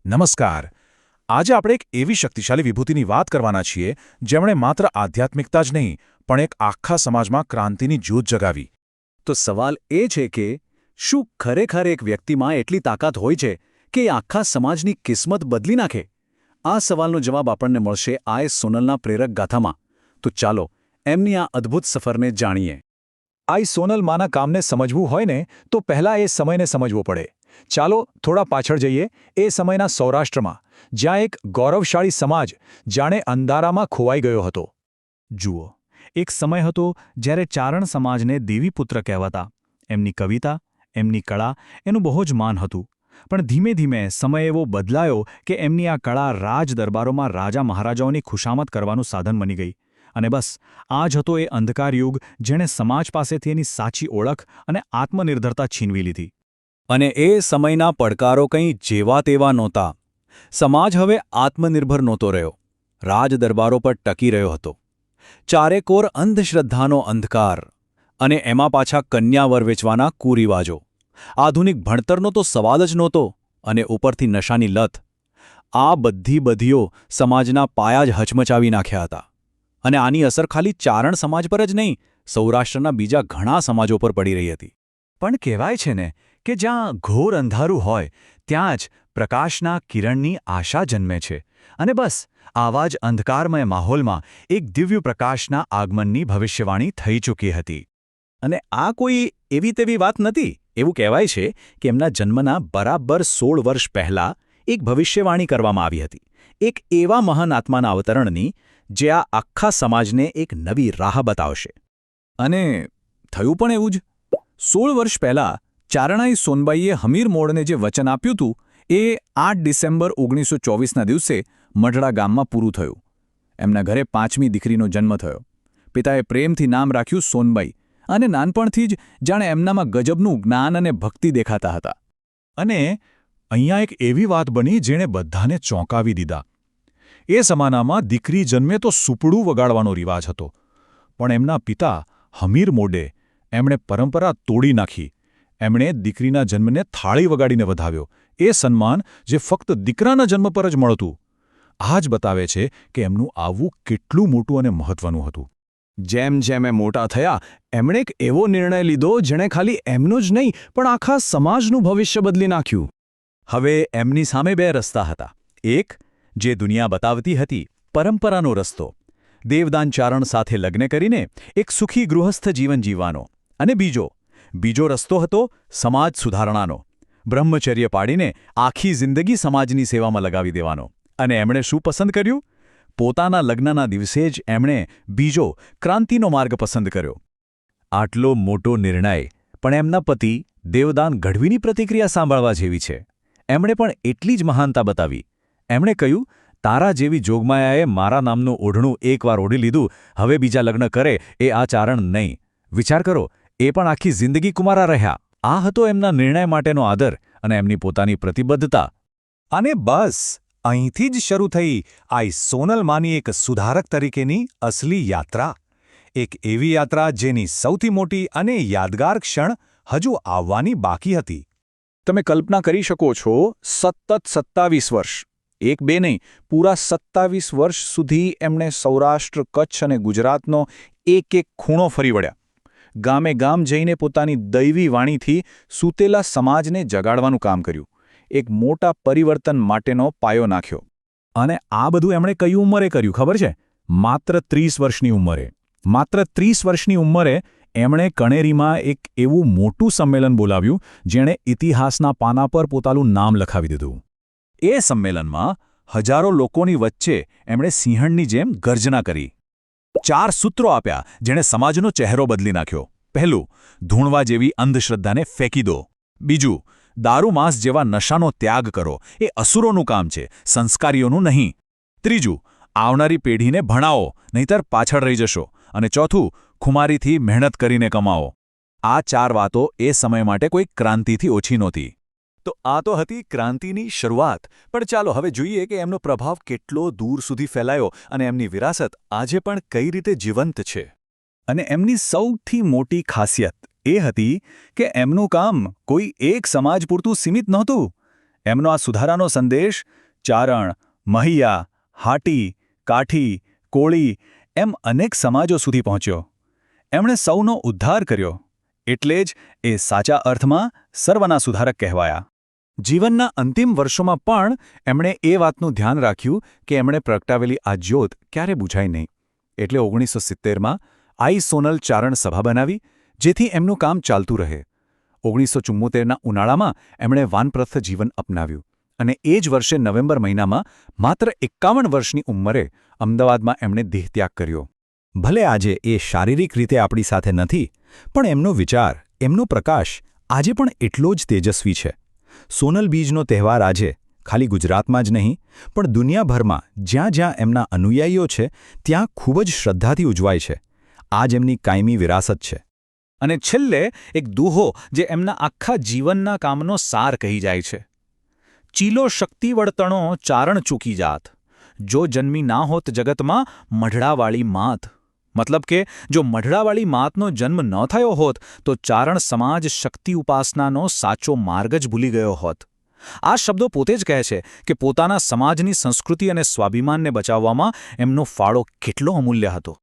નમસ્કાર. આજે આપણે એક એવી શક્તિશાળી વિભૂતિની વાત કરવાના છીએ જેમણે માત્ર આધ્યાત્મિકતા જ નહીં પણ એક આખા સમાજમાં ક્રાંતિની જ્યોત જગાવી. તો સવાલ એ છે કે શું ખરેખર એક વ્યક્તિમાં એટલી તાકાત હોય છે કે એ આખા સમાજની કિસ્મત બદલી નાખે? આ સવાલનો જવાબ આપણને મળશે આઈ સોનલના પ્રેરક ગાથામાં. તો ચાલો એમની આ અદ્ભુત સફરને જાણીએ. આઈ સોનલ માના કામને સમજવું હોય ને તો પહેલાં એ સમયને સમજવો પડે. ચાલો થોડા પાછળ જઈએ, એ સમયના સૌરાષ્ટ્રમાં, જ્યાં એક ગૌરવશાળી સમાજ જાણે અંધારામાં ખોવાઈ ગયો હતો. જુઓ, એક સમય હતો જ્યારે ચારણ સમાજને દેવીપુત્ર કહેવાતા. એમની કવિતા, એમની કળા, એનું બહુ જ માન હતું. પણ ધીમે ધીમે સમય એવો બદલાયો કે એમની આ કળા રાજ દરબારોમાં રાજા મહારાજાઓની ખુશામત કરવાનું સાધન બની ગઈ. અને બસ આ જ હતો એ અંધકાર યુગ જેણે સમાજ પાસેથી એની સાચી ઓળખ અને આત્મનિર્ભરતા છીનવી લીધી. અને એ સમયના પડકારો કંઈ જેવા તેવા નહોતા. સમાજ હવે આત્મનિર્ભર નહોતો રહ્યો, રાજદરબારો પર ટકી રહ્યો હતો. ચારેકોર અંધશ્રદ્ધાનો અંધકાર, અને એમાં પાછા કન્યાવર વેચવાના કુરિવાજો. આધુનિક ભણતરનો તો સવાલ જ નહોતો, અને ઉપરથી નશાની લત. આ બધી બધીઓ સમાજના પાયા જ હચમચાવી નાખ્યા હતા. અને આની અસર ખાલી ચારણ સમાજ પર જ નહીં, સૌરાષ્ટ્રના બીજા ઘણા સમાજો પર પડી રહી હતી. પણ કહેવાય છે ને કે જ્યાં ઘોર અંધારું હોય ત્યાં જ પ્રકાશના કિરણની આશા જન્મે છે. અને બસ આવા જ અંધકારમય માહોલમાં એક દિવ્ય પ્રકાશના આગમનની ભવિષ્યવાણી થઈ ચૂકી હતી. અને આ કોઈ એવી તેવી વાત નથી. એવું કહેવાય છે કે એમના જન્મના બરાબર 16 વર્ષ પહેલાં એક ભવિષ્યવાણી કરવામાં આવી હતી, એક એવા મહાન આત્માના અવતરણની જે આ આખા સમાજને એક નવી રાહ બતાવશે. અને થયું પણ એવું જ. 16 વર્ષ પહેલાં ચારણાઈ સોનબાઈએ હમીર મોડને જે વચન આપ્યું હતું એ 8 ડિસેમ્બર 1924ના દિવસે મઢડા ગામમાં પૂરું થયું. એમના ઘરે 5મી દીકરીનો જન્મ થયો. પિતાએ પ્રેમથી નામ રાખ્યું સોનબાઈ, અને નાનપણથી જ જાણે એમનામાં ગજબનું જ્ઞાન અને ભક્તિ દેખાતા હતા. અને અહીંયા એક એવી વાત બની જેણે બધાને ચોંકાવી દીધા. એ જમાનામાં દીકરી જન્મે તો સુપડું વગાડવાનો રિવાજ હતો. પણ એમના પિતા હમીર મોડે એમણે પરંપરા તોડી નાખી. એમણે દીકરીના જન્મને થાળી વગાડીને વધાવ્યો. એ સન્માન જે ફક્ત દીકરાના જન્મ પર જ મળતું. આ જ બતાવે છે કે એમનું આવવું કેટલું મોટું અને મહત્વનું હતું. જેમ જેમ એ મોટા થયા એમણે એક એવો નિર્ણય લીધો જેણે ખાલી એમનું જ નહીં પણ આખા સમાજનું ભવિષ્ય બદલી નાખ્યું. હવે એમની સામે બે રસ્તા હતા. એક, જે દુનિયા બતાવતી હતી, પરંપરાનો રસ્તો, દેવદાન ચારણ સાથે લગ્ન કરીને એક સુખી ગૃહસ્થ જીવન જીવવાનો. અને બીજો રસ્તો હતો સમાજ સુધારણાનો, બ્રહ્મચર્ય પાડીને આખી જિંદગી સમાજની સેવામાં લગાવી દેવાનો. અને એમણે શું પસંદ કર્યું? પોતાના લગ્નના દિવસે જ એમણે બીજો, ક્રાંતિનો માર્ગ પસંદ કર્યો. આટલો મોટો નિર્ણય પણ એમના પતિ દેવદાન ગઢવીની પ્રતિક્રિયા સાંભળવા જેવી છે. એમણે પણ એટલી જ મહાનતા બતાવી. એમણે કહ્યું, તારા જેવી જોગમાયાએ મારા નામનું ઓઢણું એકવાર ઓઢી લીધું, હવે બીજા લગ્ન કરે એ આ ચારણ નહીં. વિચાર કરો, એ પણ આખી જિંદગી કુમારા રહ્યા. આ હતો એમના નિર્ણય માટેનો આદર અને એમની પોતાની પ્રતિબદ્ધતા. અને બસ અહીંથી જ શરૂ થઈ આઈ સોનલ માની એક સુધારક તરીકેની અસલી યાત્રા. એક એવી યાત્રા જેની સૌથી મોટી અને યાદગાર ક્ષણ હજુ આવવાની બાકી હતી. તમે કલ્પના કરી શકો છો, સતત 27 વર્ષ, એક બે નહીં, પૂરા 27 વર્ષ સુધી એમણે સૌરાષ્ટ્ર, કચ્છ અને ગુજરાતનો એક ખૂણો ફરી વળ્યા. ગામે ગામ જઈને પોતાની દૈવી વાણીથી સૂતેલા સમાજને જગાડવાનું કામ કર્યું. એક મોટા પરિવર્તન માટેનો પાયો નાખ્યો. અને આ બધું એમણે કઈ ઉંમરે કર્યું ખબર છે? માત્ર 30 વર્ષની ઉંમરે. માત્ર 30 વર્ષની ઉંમરે એમણે કણેરીમાં એક એવું મોટું સંમેલન બોલાવ્યું જેણે ઇતિહાસના પાના પર પોતાનું નામ લખાવી દીધું. એ સંમેલનમાં હજારો લોકોની વચ્ચે એમણે સિંહણની જેમ ગર્જના કરી. 4 સૂત્રો આપ્યા જેણે સમાજનો ચહેરો બદલી નાખ્યો. પહેલું, ધૂણવા જેવી અંધશ્રદ્ધાને ફેંકી દો. બીજું, દારૂ માંસ જેવા નશાનો ત્યાગ કરો, એ અસુરોનું કામ છે, સંસ્કારીઓનું નહીં. ત્રીજું, આવનારી પેઢીને ભણાવો, નહીંતર પાછળ રહી જશો. અને ચોથું, ખુમારીથી મહેનત કરીને કમાવો. આ 4 વાતો એ સમય માટે કોઈ ક્રાંતિથી ઓછી નહોતી. તો આ તો હતી ક્રાંતિની શરૂઆત. પણ ચાલો હવે જોઈએ કે એમનો પ્રભાવ કેટલો દૂર સુધી ફેલાયો અને એમની વિરાસત આજે પણ કઈ રીતે જીવંત છે. અને એમની સૌથી મોટી ખાસિયત એ હતી કે એમનું કામ કોઈ એક સમાજ પૂરતું સીમિત નહોતું. એમનો આ સુધારાનો સંદેશ ચારણ, મહિયા, હાટી, કાઠી, કોળી એમ અનેક સમાજો સુધી પહોંચ્યો. એમણે સૌનો ઉદ્ધાર કર્યો. એટલે જ એ સાચા અર્થમાં સર્વના સુધારક કહેવાયા. જીવનના અંતિમ વર્ષોમાં પણ એમણે એ વાતનું ધ્યાન રાખ્યું કે એમણે પ્રગટાવેલી આ જ્યોત ક્યારે બુઝાય નહીં. એટલે 1970માં આઈ સોનલ ચારણ સભા બનાવી, જેથી એમનું કામ ચાલતું રહે. 1974ના ઉનાળામાં એમણે વાનપ્રસ્થ જીવન અપનાવ્યું અને એ જ વર્ષે નવેમ્બર મહિનામાં માત્ર 51 વર્ષની ઉંમરે અમદાવાદમાં એમણે દેહત્યાગ કર્યો. ભલે આજે એ શારીરિક રીતે આપણી સાથે નથી, પણ એમનો વિચાર, એમનો પ્રકાશ આજે પણ એટલો જ તેજસ્વી છે. સોનલ બીજનો તહેવાર આજે ખાલી ગુજરાતમાં જ નહીં, પણ દુનિયાભરમાં જ્યાં જ્યાં એમના અનુયાયીઓ છે ત્યાં ખૂબ જ શ્રદ્ધાથી ઉજવાય છે. આ જ એમની કાયમી વિરાસત છે. અને છેલ્લે એક દુહો જે એમના આખા જીવનના કામનો સાર કહી જાય છે. ચીલો શક્તિ વળતણો ચારણ ચૂકી જાત, જો જન્મી ના હોત જગતમાં મઢડાવાળી માત. મતલબ કે જો મઢડાવાળી માતનો જન્મ ન થયો હોત તો ચારણ સમાજ શક્તિ ઉપાસનાનો સાચો માર્ગ જ ભૂલી ગયો હોત. આ શબ્દો પોતે જ કહે છે કે પોતાના સમાજની સંસ્કૃતિ અને સ્વાભિમાનને બચાવવામાં એમનો ફાળો કેટલો અમૂલ્ય હતો.